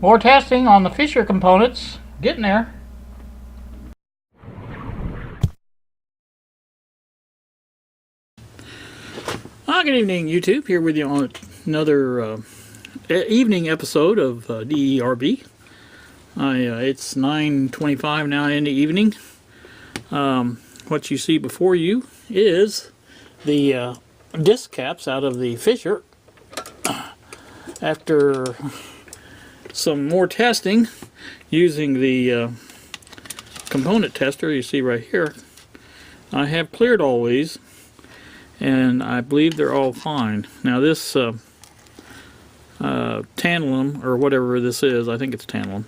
More testing on the Fisher components. Getting there. Good evening, YouTube. Here with you on another evening episode of DERB. It's 9:25 now in the evening. What you see before you is the disc caps out of the Fisher. After some more testing using the component tester you see right here, I have cleared all these, and I believe they're all fine. Now this tantalum, or whatever this is, I think it's tantalum,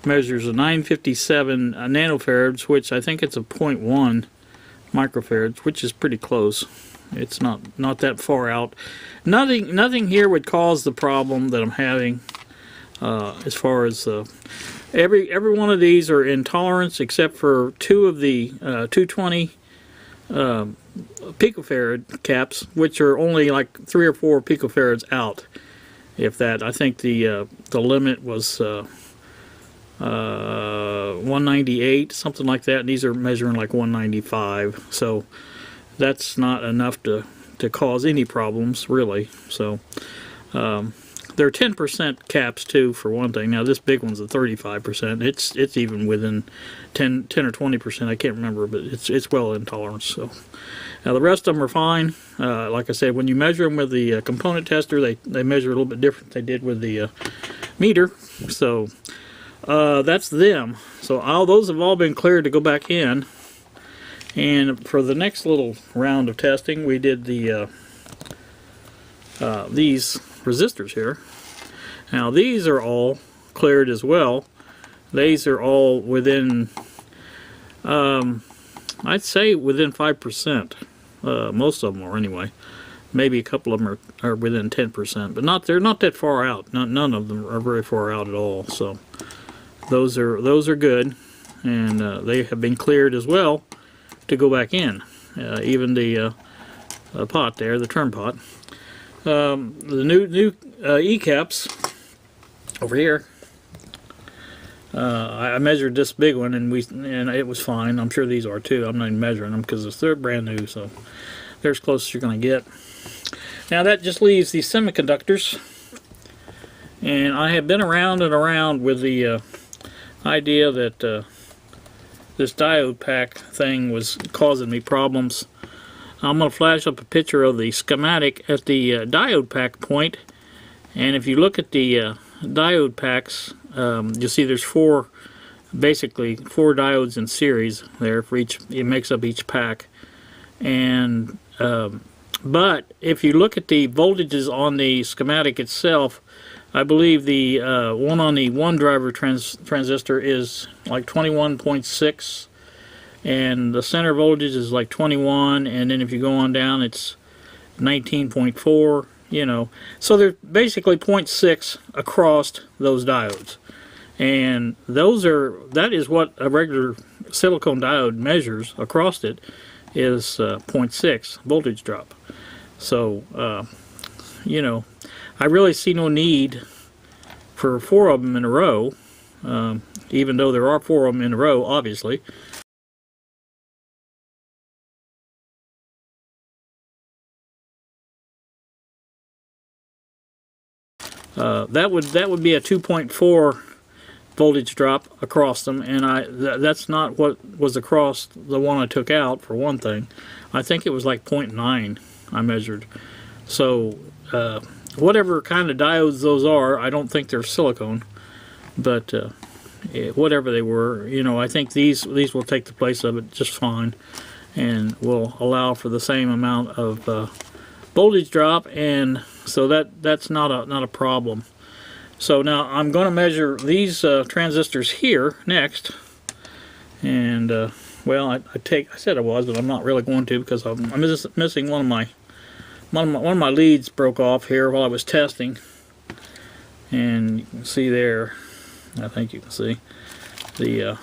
measures a 957 nanofarads, which I think it's a 0.1 microfarads, which is pretty close. It's not that far out. Nothing here would cause the problem that I'm having. As far as every one of these are in tolerance except for two of the 220 picofarad caps, which are only like 3 or 4 picofarads out, if that. I think the limit was 198, something like that, and these are measuring like 195, so that's not enough to cause any problems, really. So they're 10% caps too, for one thing. Now this big one's a 35%. It's even within 10 or 20%. I can't remember, but it's well in tolerance. So now the rest of them are fine. Like I said, when you measure them with the component tester, they measure a little bit different than they did with the meter. So that's them. So those have all been cleared to go back in. And for the next little round of testing, we did the these resistors here. Now these are all cleared as well. These are all within, I'd say within 5%. Most of them are anyway. Maybe a couple of them are within 10%, but they're not that far out. None of them are very far out at all. So those are good, and they have been cleared as well to go back in. Even the pot there, the turn pot. The new E-caps over here. I measured this big one, and it was fine. I'm sure these are too. I'm not even measuring them because they're brand new, so they're as close as you're going to get. Now that just leaves the semiconductors, and I have been around and around with the idea that this diode pack thing was causing me problems. I'm going to flash up a picture of the schematic at the diode pack point, and if you look at the diode packs, you'll see there's basically four diodes in series there for each. It makes up each pack, and but if you look at the voltages on the schematic itself, I believe the one on the one driver transistor is like 21.6, and the center voltage is like 21, and then if you go on down it's 19.4, you know. So they're basically 0.6 across those diodes, and that is what a regular silicone diode measures across it, is 0.6 voltage drop. So you know, I really see no need for 4 of them in a row, even though there are 4 of them in a row, obviously. That would be a 2.4 voltage drop across them, and that's not what was across the one I took out, for one thing. I think it was like 0.9 I measured. So whatever kind of diodes those are, I don't think they're silicone, but whatever they were, you know, I think these will take the place of it just fine, and will allow for the same amount of voltage drop, and so that's not a problem. So now I'm going to measure these transistors here next, and well, I said I was, but I'm not really going to, because I'm missing one of my leads broke off here while I was testing, and you can see there, I think you can see the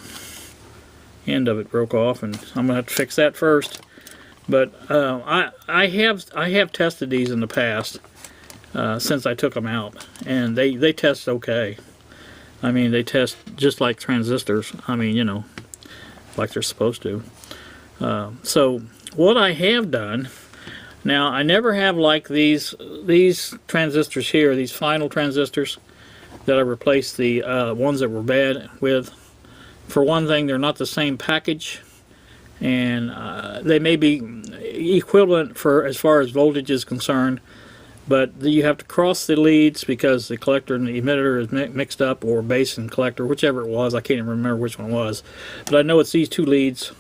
end of it broke off, and I'm gonna have to fix that first. But I have tested these in the past since I took them out, and they test okay. I mean, they test just like transistors. I mean, you know, like they're supposed to. So what I have done, now I never have like these transistors here, these final transistors that I replaced the ones that were bad with. For one thing, they're not the same package, and they may be equivalent for as far as voltage is concerned, but you have to cross the leads because the collector and the emitter is mixed up, or base and collector, whichever it was. I can't even remember which one it was, but I know it's these two leads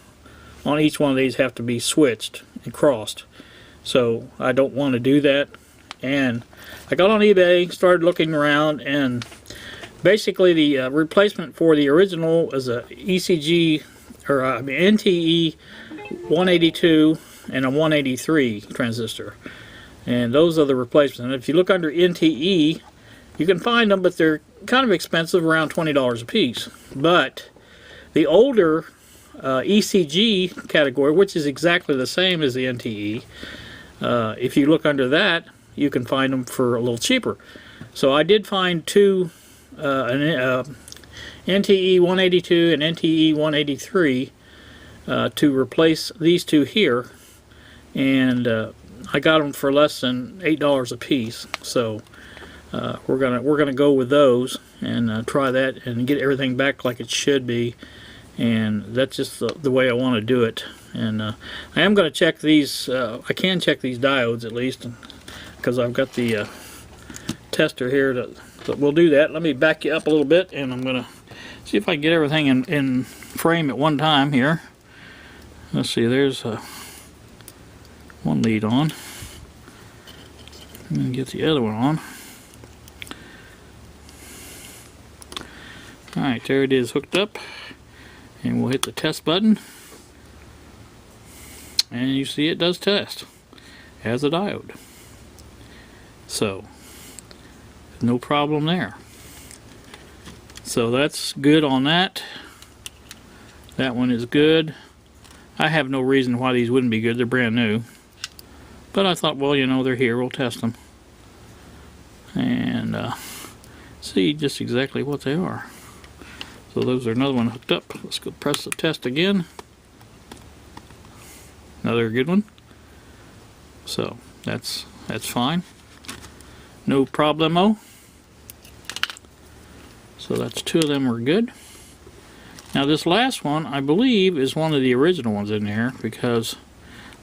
on each one of these have to be switched and crossed. So I don't want to do that, and I got on eBay, started looking around, and basically the replacement for the original is a ECG, or NTE 182 and a 183 transistor, and those are the replacements. And if you look under NTE, you can find them, but they're kind of expensive, around $20 a piece. But the older ECG category, which is exactly the same as the NTE, if you look under that, you can find them for a little cheaper. So I did find two, NTE 182 and NTE 183, to replace these two here, and I got them for less than $8 a piece. So we're gonna go with those and try that and get everything back like it should be. And that's just the way I want to do it. And I am going to check these. I can check these diodes at least, because I've got the tester here. So we'll do that. Let me back you up a little bit, and I'm going to see if I can get everything in frame at one time here. Let's see. There's one lead on. And get the other one on. All right, there it is, hooked up. And we'll hit the test button, and you see it does test as a diode. So no problem there. So that's good on that. That one is good. I have no reason why these wouldn't be good. They're brand new, but I thought, well, you know, they're here, we'll test them and see just exactly what they are. So those are another one hooked up. Let's go press the test again. Another good one. So that's fine. No problemo. So that's two of them are good. Now this last one, I believe, is one of the original ones in here, because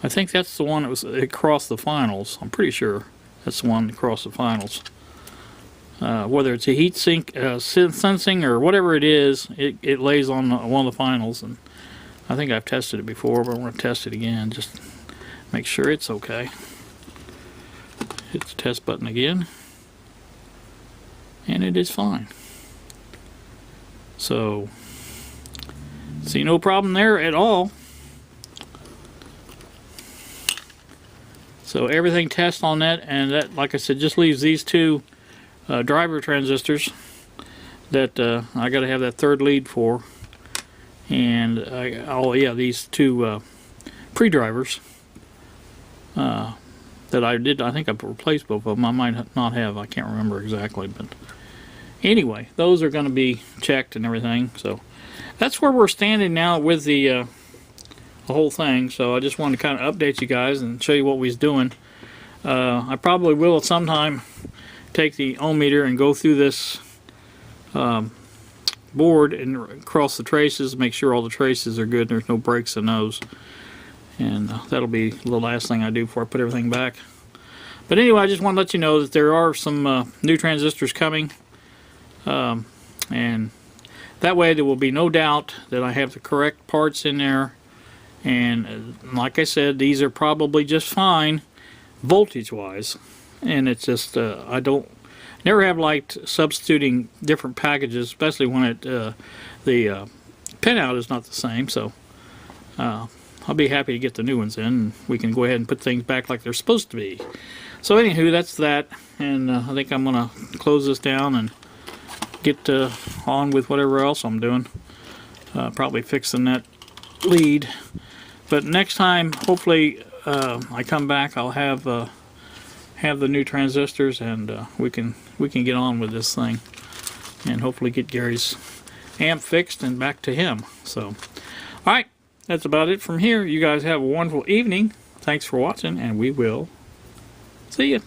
I think that's the one that was across the finals. I'm pretty sure that's the one across the finals. Whether it's a heat sink sensing or whatever it is, it lays on one of the finals, and I think I've tested it before, but I'm going to test it again, just make sure it's okay. Hit the test button again, and it is fine. So see no problem there at all. So everything tests on that, and that, like I said, just leaves these two driver transistors that I got to have that third lead for, and these two pre-drivers that I did. I think I replaced both of them. I might not have. I can't remember exactly, but anyway, those are going to be checked and everything. So that's where we're standing now with the whole thing. So I just wanted to kind of update you guys and show you what we was doing. I probably will sometime take the ohm meter and go through this board and cross the traces, make sure all the traces are good, there's no breaks in those, and that'll be the last thing I do before I put everything back. But anyway, I just want to let you know that there are some new transistors coming, and that way there will be no doubt that I have the correct parts in there. And like I said, these are probably just fine voltage wise. And it's just I never have liked substituting different packages, especially when the pinout is not the same. So I'll be happy to get the new ones in, and we can go ahead and put things back like they're supposed to be. So anywho, that's that, and I think I'm gonna close this down and get on with whatever else I'm doing. Probably fixing that lead, but next time, hopefully, I come back, I'll have the new transistors, and we can get on with this thing. and hopefully get Gary's amp fixed and back to him. So, alright, that's about it from here. You guys have a wonderful evening. Thanks for watching, and we will see you.